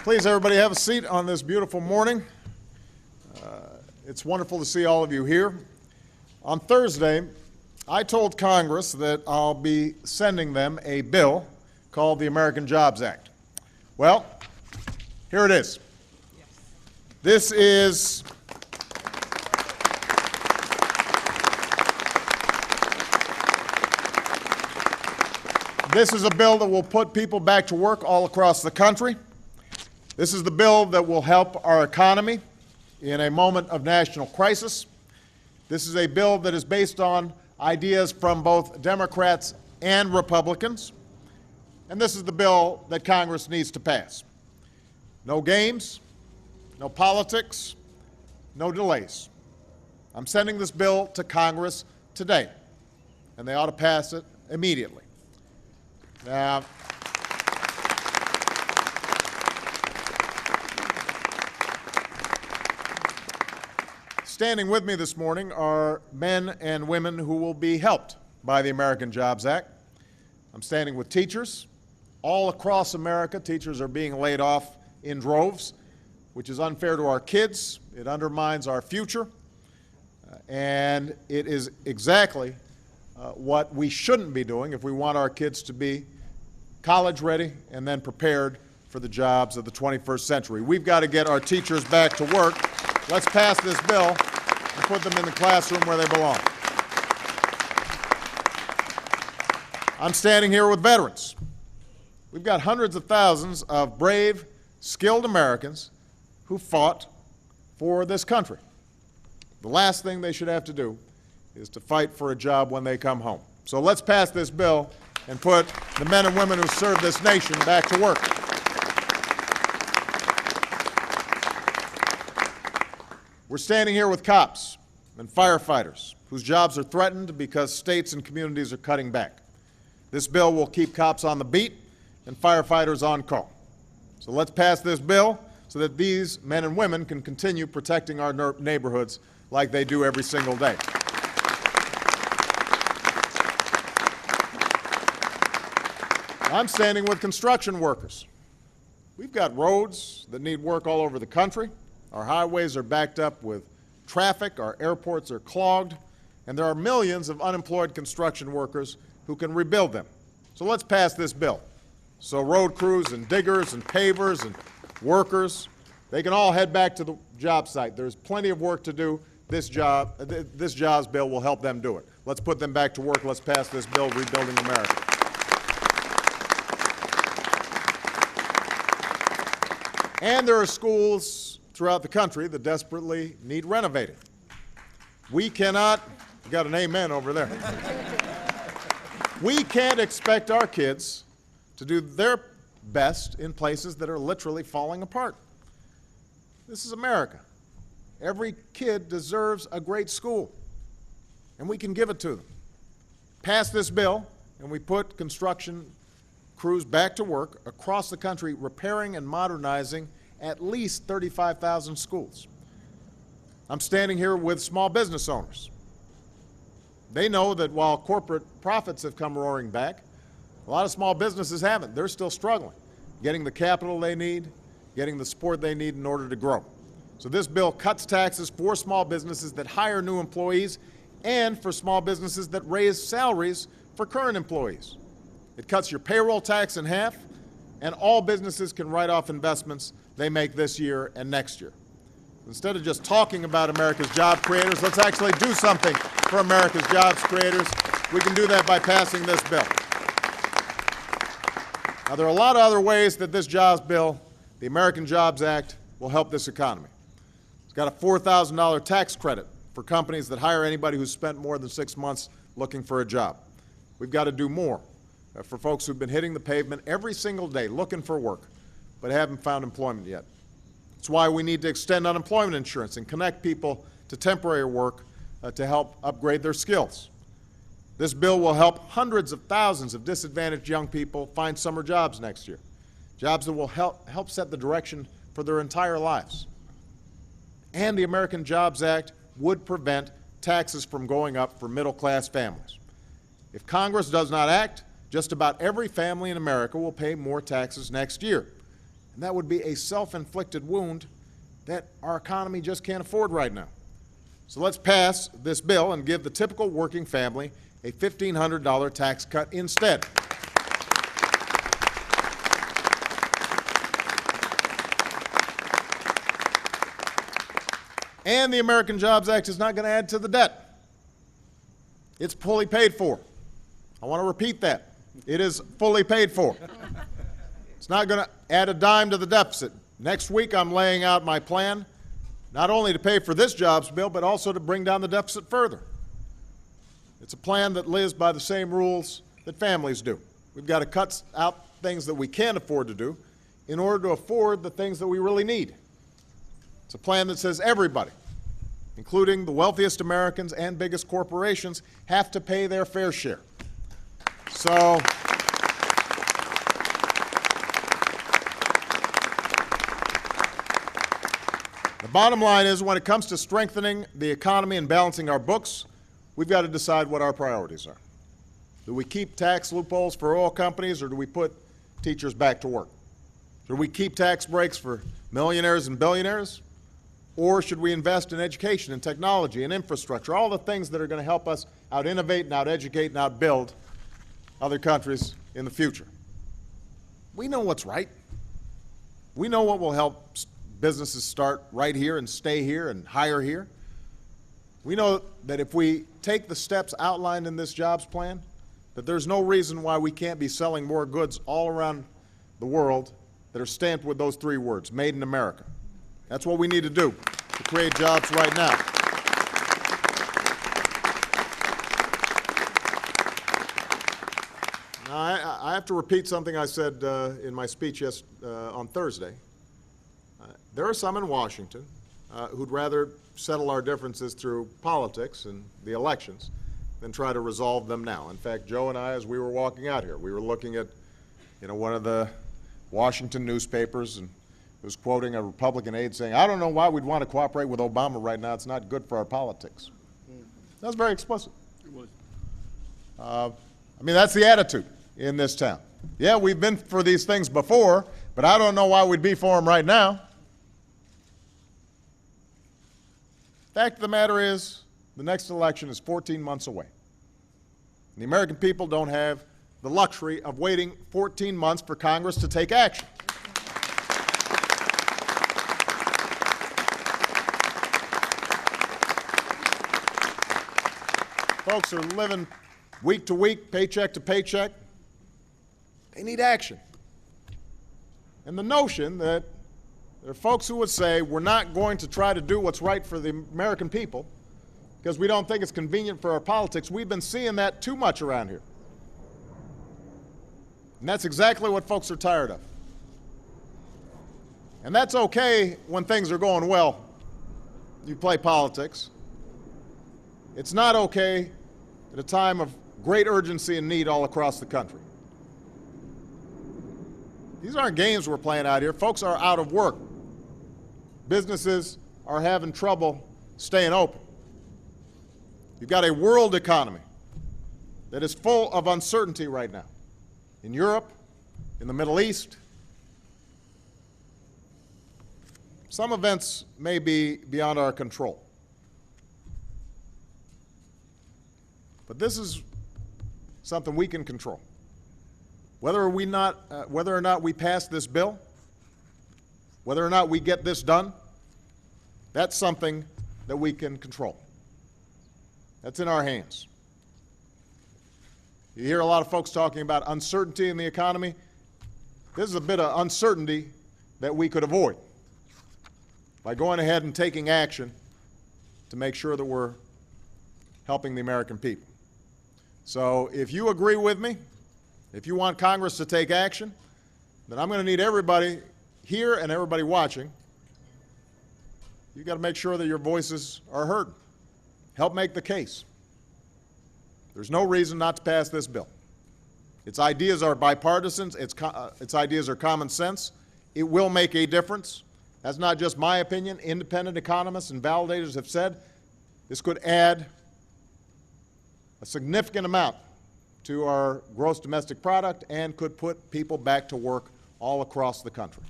Please, everybody, have a seat on this beautiful morning. It's wonderful to see all of you here. On Thursday, I told Congress that I'll be sending them a bill called the American Jobs Act. Well, here it is. This is a bill that will put people back to work all across the country. This is the bill that will help our economy in a moment of national crisis. This is a bill that is based on ideas from both Democrats and Republicans. And this is the bill that Congress needs to pass. No games, no politics, no delays. I'm sending this bill to Congress today, and they ought to pass it immediately. Now, standing with me this morning are men and women who will be helped by the American Jobs Act. I'm standing with teachers. All across America, teachers are being laid off in droves, which is unfair to our kids. It undermines our future, and it is exactly what we shouldn't be doing if we want our kids to be college ready and then prepared for the jobs of the 21st century. We've got to get our teachers back to work. Let's pass this bill and put them in the classroom where they belong. I'm standing here with veterans. We've got hundreds of thousands of brave, skilled Americans who fought for this country. The last thing they should have to do is to fight for a job when they come home. So let's pass this bill and put the men and women who serve this nation back to work. We're standing here with cops and firefighters whose jobs are threatened because states and communities are cutting back. This bill will keep cops on the beat and firefighters on call. So let's pass this bill so that these men and women can continue protecting our neighborhoods like they do every single day. I'm standing with construction workers. We've got roads that need work all over the country. Our highways are backed up with traffic, our airports are clogged, and there are millions of unemployed construction workers who can rebuild them. So let's pass this bill. So road crews and diggers and pavers and workers, they can all head back to the job site. There's plenty of work to do. This jobs bill will help them do it. Let's put them back to work. Let's pass this bill, Rebuilding America. And there are schools throughout the country that desperately need renovating. We cannot, you got an amen over there. We can't expect our kids to do their best in places that are literally falling apart. This is America. Every kid deserves a great school, and we can give it to them. Pass this bill, and we put construction crews back to work across the country repairing and modernizing at least 35,000 schools. I'm standing here with small business owners. They know that while corporate profits have come roaring back, a lot of small businesses haven't. They're still struggling, getting the capital they need, getting the support they need in order to grow. So this bill cuts taxes for small businesses that hire new employees and for small businesses that raise salaries for current employees. It cuts your payroll tax in half, and all businesses can write off investments they make this year and next year. Instead of just talking about America's job creators, let's actually do something for America's jobs creators. We can do that by passing this bill. Now, there are a lot of other ways that this jobs bill, the American Jobs Act, will help this economy. It's got a $4,000 tax credit for companies that hire anybody who's spent more than 6 months looking for a job. We've got to do more for folks who've been hitting the pavement every single day looking for work, but haven't found employment yet. That's why we need to extend unemployment insurance and connect people to temporary work to help upgrade their skills. This bill will help hundreds of thousands of disadvantaged young people find summer jobs next year, jobs that will help set the direction for their entire lives. And the American Jobs Act would prevent taxes from going up for middle-class families. If Congress does not act, just about every family in America will pay more taxes next year. And that would be a self-inflicted wound that our economy just can't afford right now. So let's pass this bill and give the typical working family a $1,500 tax cut instead. And the American Jobs Act is not going to add to the debt. It's fully paid for. I want to repeat that. It is fully paid for. It's not going to add a dime to the deficit. Next week, I'm laying out my plan, not only to pay for this jobs bill, but also to bring down the deficit further. It's a plan that lives by the same rules that families do. We've got to cut out things that we can't afford to do in order to afford the things that we really need. It's a plan that says everybody, including the wealthiest Americans and biggest corporations, have to pay their fair share. So, the bottom line is, when it comes to strengthening the economy and balancing our books, we've got to decide what our priorities are. Do we keep tax loopholes for oil companies, or do we put teachers back to work? Should we keep tax breaks for millionaires and billionaires? Or should we invest in education and technology and infrastructure, all the things that are going to help us out-innovate and out-educate and out-build other countries in the future? We know what's right. We know what will help businesses start right here and stay here and hire here. We know that if we take the steps outlined in this jobs plan, that there's no reason why we can't be selling more goods all around the world that are stamped with those three words, Made in America. That's what we need to do to create jobs right now. Now, I have to repeat something I said in my speech on Thursday. There are some in Washington who'd rather settle our differences through politics and the elections than try to resolve them now. In fact, Joe and I, as we were walking out here, we were looking at, one of the Washington newspapers, and it was quoting a Republican aide saying, "I don't know why we'd want to cooperate with Obama right now. It's not good for our politics." That was very explicit. It was. That's the attitude in this town. Yeah, we've been for these things before, but I don't know why we'd be for them right now. Fact of the matter is, the next election is 14 months away. And the American people don't have the luxury of waiting 14 months for Congress to take action. Folks are living week to week, paycheck to paycheck. They need action. And the notion that there are folks who would say, we're not going to try to do what's right for the American people because we don't think it's convenient for our politics, we've been seeing that too much around here. And that's exactly what folks are tired of. And that's okay when things are going well. You play politics. It's not okay at a time of great urgency and need all across the country. These aren't games we're playing out here. Folks are out of work. Businesses are having trouble staying open. You've got a world economy that is full of uncertainty right now. In Europe, in the Middle East. Some events may be beyond our control. But this is something we can control. Whether or not we pass this bill, whether or not we get this done, that's something that we can control. That's in our hands. You hear a lot of folks talking about uncertainty in the economy. This is a bit of uncertainty that we could avoid by going ahead and taking action to make sure that we're helping the American people. So if you agree with me, if you want Congress to take action, then I'm going to need everybody here and everybody watching. You've got to make sure that your voices are heard. Help make the case. There's no reason not to pass this bill. Its ideas are bipartisan. Its ideas are common sense. It will make a difference. That's not just my opinion. Independent economists and validators have said this could add a significant amount to our gross domestic product and could put people back to work all across the country.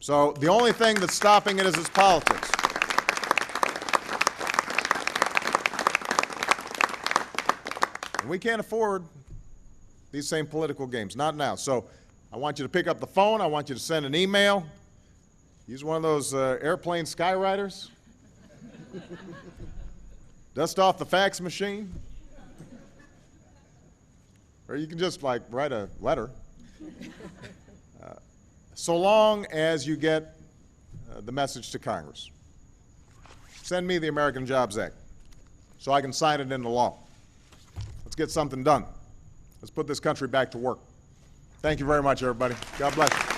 So the only thing that's stopping it is its politics. And we can't afford these same political games, not now. So I want you to pick up the phone. I want you to send an email. Use one of those airplane skywriters. Dust off the fax machine. Or you can just like write a letter. So long as you get the message to Congress. Send me the American Jobs Act so I can sign it into law. Let's get something done. Let's put this country back to work. Thank you very much, everybody. God bless you.